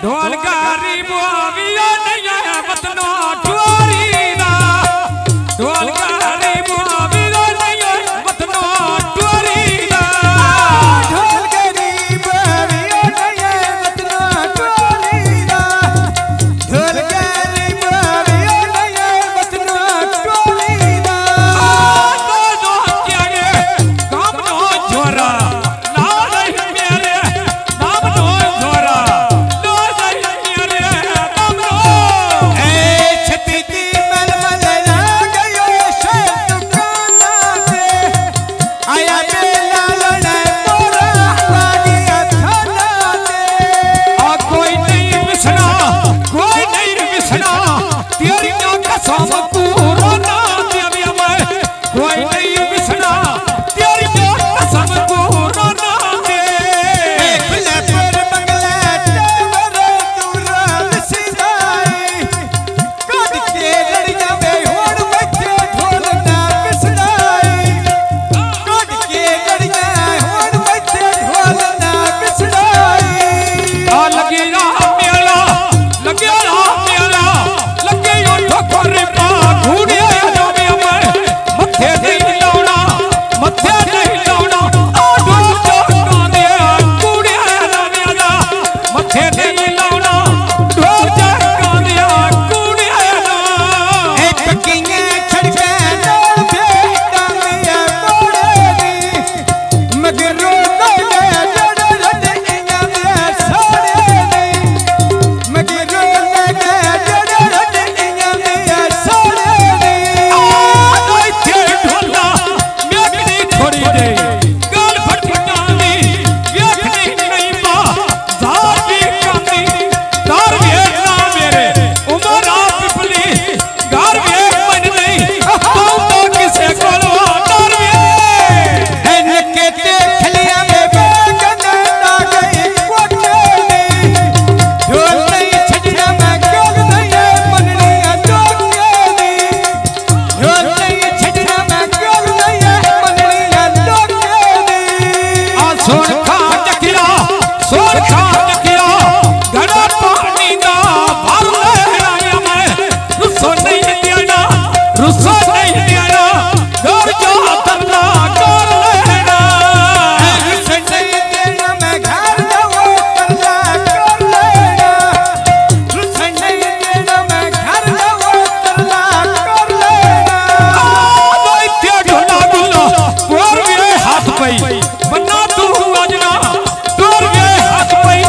ढोल गारी बुआविया नहीं बतनो टोरी दा ढोल गारी बुआविया नहीं बतनो टोरी दा ढोल गारी बुआविया नहीं बतनो टोरी दा ढोल गारी बुआविया नहीं बतनो टोरी दा दो क्या ये काम नो जोरा ना नहीं मेरे नाम नो जोरा बन्ना तू अजना तोर ये हाथ पई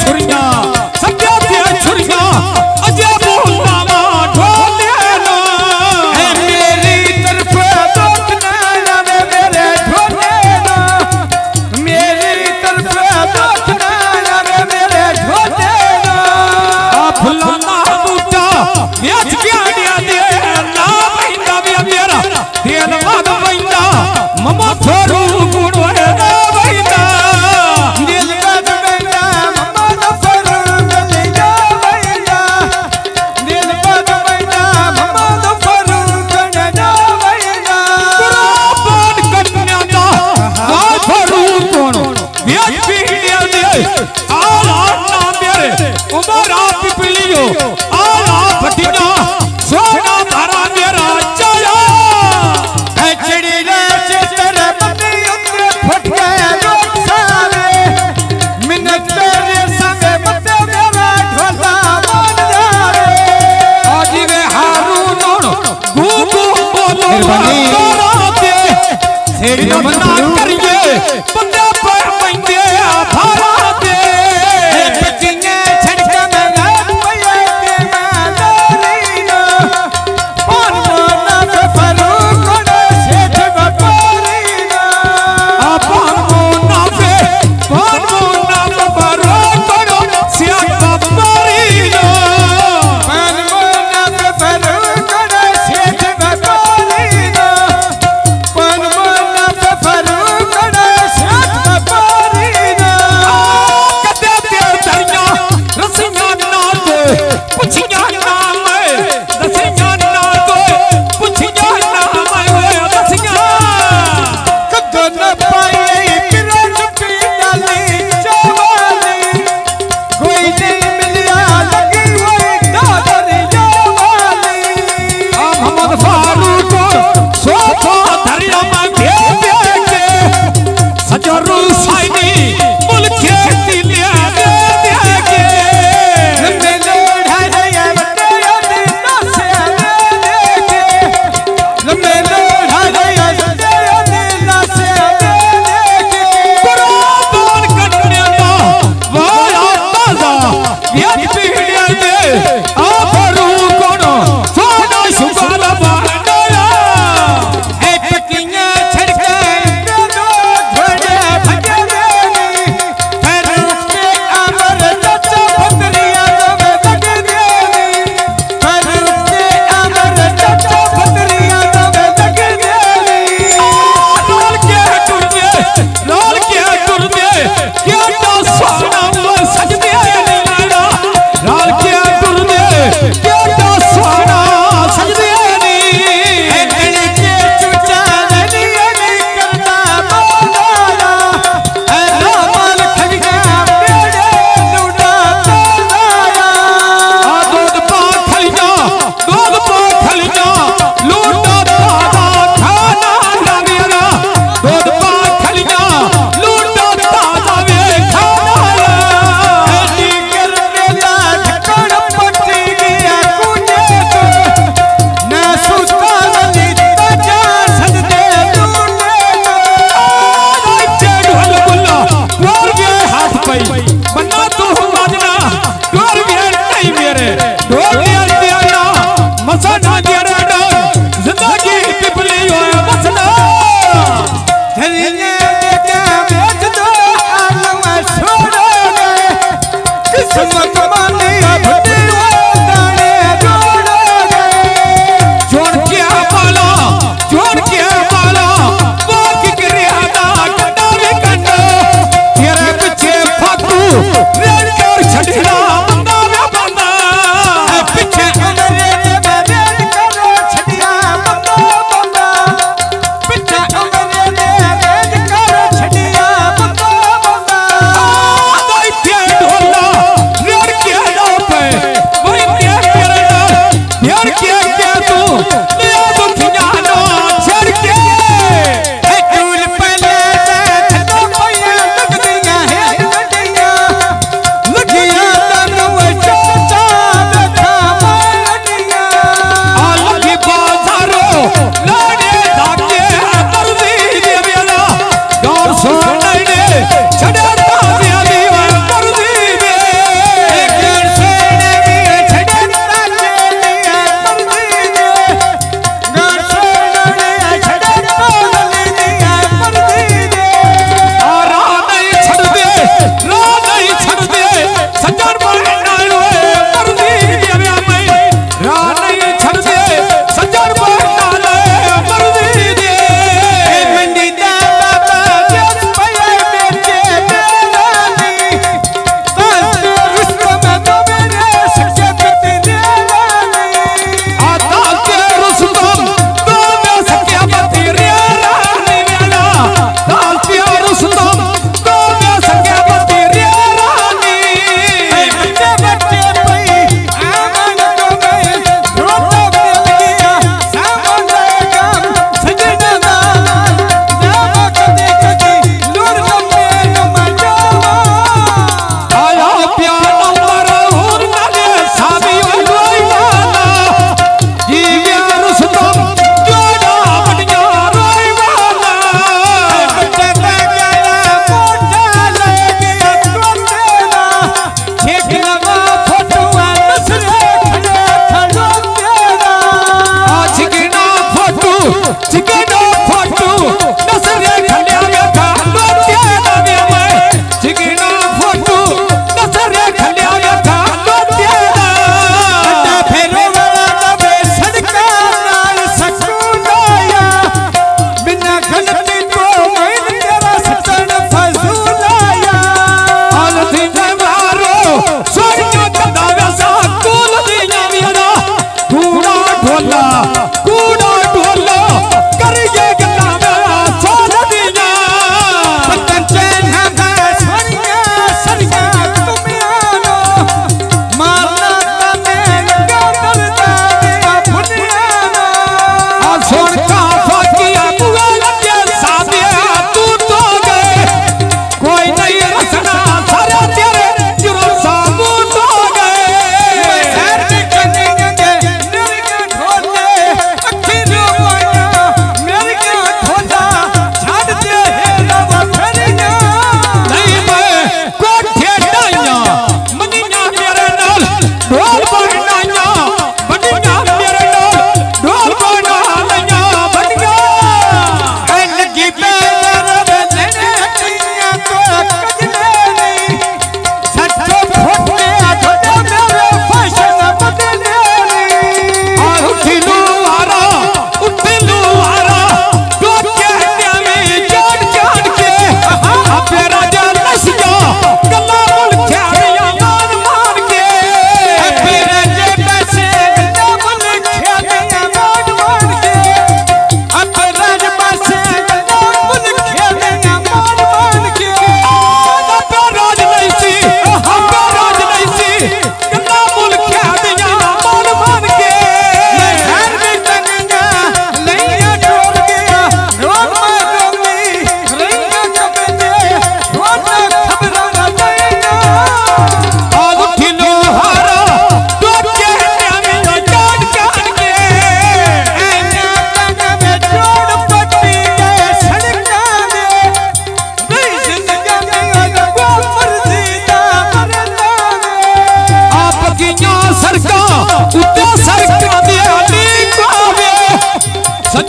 छुरिया सत्या ते छुरिया अजय बोलना मा ढोले लो है मेरी तरफ दोस्त ना आवे मेरे ढोले लो मेरी तरफ दोस्त ना आवे मेरे ढोले लो आ फुलाना बूटा बेच के आड़िया दे ना बहिंदा वे मेरा तेल वाद बहिंदा ममा थोरू गुण है ना बहिंदा दिल वाद बहिंदा ममा तो फरू गले जा बहिंदा दिल वाद बहिंदा ममा तो फरू गले जा बहिंदा कुराबान कन्या ना गाय फरू कोण बेच पीड़िया दे आला ना मेरे उमरा पिपलियो आला भटिया सोना भरा मेरा चला है चिड़ी रे चितर बने उतरे फट गया लोग सारे मिन्नत तेरे संगे बते मेरा ढोला मान जावे आज वे हारून गूगू बोलो राते सेड़ी बना करिए बंदे पर बंदे भरा दे बचिए छड़का में रात पये के मालोरी ना पान मोना से फरू कोड़े सेठ बपोरी ना अपन मोना पे बरो करो सिया बारी लो पान मोना से फरू कोड़े सेठ बपोरी ना पान मोना से फरू कोड़े सेठ बपोरी ना कदे ते दरिया रसिया ना दे पुछिया ना मैं रसिया ना दे पुछिया ना मैं रसिया कदो न पाए किरण की डाली चावाली कोई नहीं मिलिया लगी हुई दादरी जावाली मोहम्मद फारूक सोफा दरिया में दे के सजरू साइनी मुल्के दिलिया दे के लंबे लोढ़ा रया बतेरा दिना से देखे लंबे लोढ़ा रया बतेरा दिना से देखे कुराबान कन्या ना वाया ताजा बेच पीड़िया दे आ फरू कोण सोना सुबाल बांडया है पकियां छड़के दो घोड़े भगे देनी फिर उसके अमर चाचा फतरिया दबे लगे देनी फिर उसके अमर चाचा फतरिया दबे लगे देनी लाल के टुरदे क्या तो सोना वो सजदे नहीं लाल के टुरदे क्या तो सोना सजदे नहीं है गले के चुचा नहीं करता बोला है रामल खलिया मेरे लूटा चलाया आ दूध पा खलिया लूटा ताजा खाना ना मेरा दूध पा खलिया लूटा ताजा वे खाना ऐसी कर मेला ढकड़ पट्टी गया कुने तो न सुस्तावली तजा सजदे लूटे ढोल बुल्ला डोर गे हाथ पई बन्ना तू बाजना डोर गे नहीं मेरे डोर गे दिया मसना गेरे डोर जिंदगी पिपली हो मसना धरिए देखा बेच दो आलवा छोड़ोगे किस्मत मानी भट्टी दाने जोड़ोगे जोड़ के बाला वो की क्रियादा कंडा वे कंडा तेरे पीछे फाकू रेड कर छड़िया बंदा वे बंदा पीछे उमरे ने बेद करो छटिया बंदा बंदा पीछे उमरे ने बेद करो छटिया बंदा बंदा ढोला रेड के पे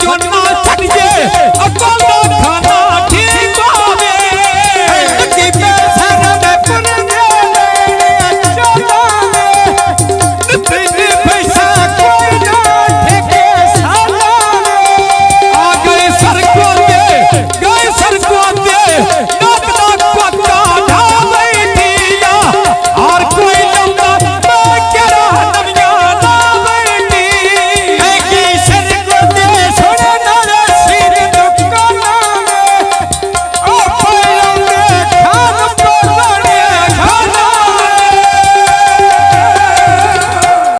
सजो ना छड़जे अको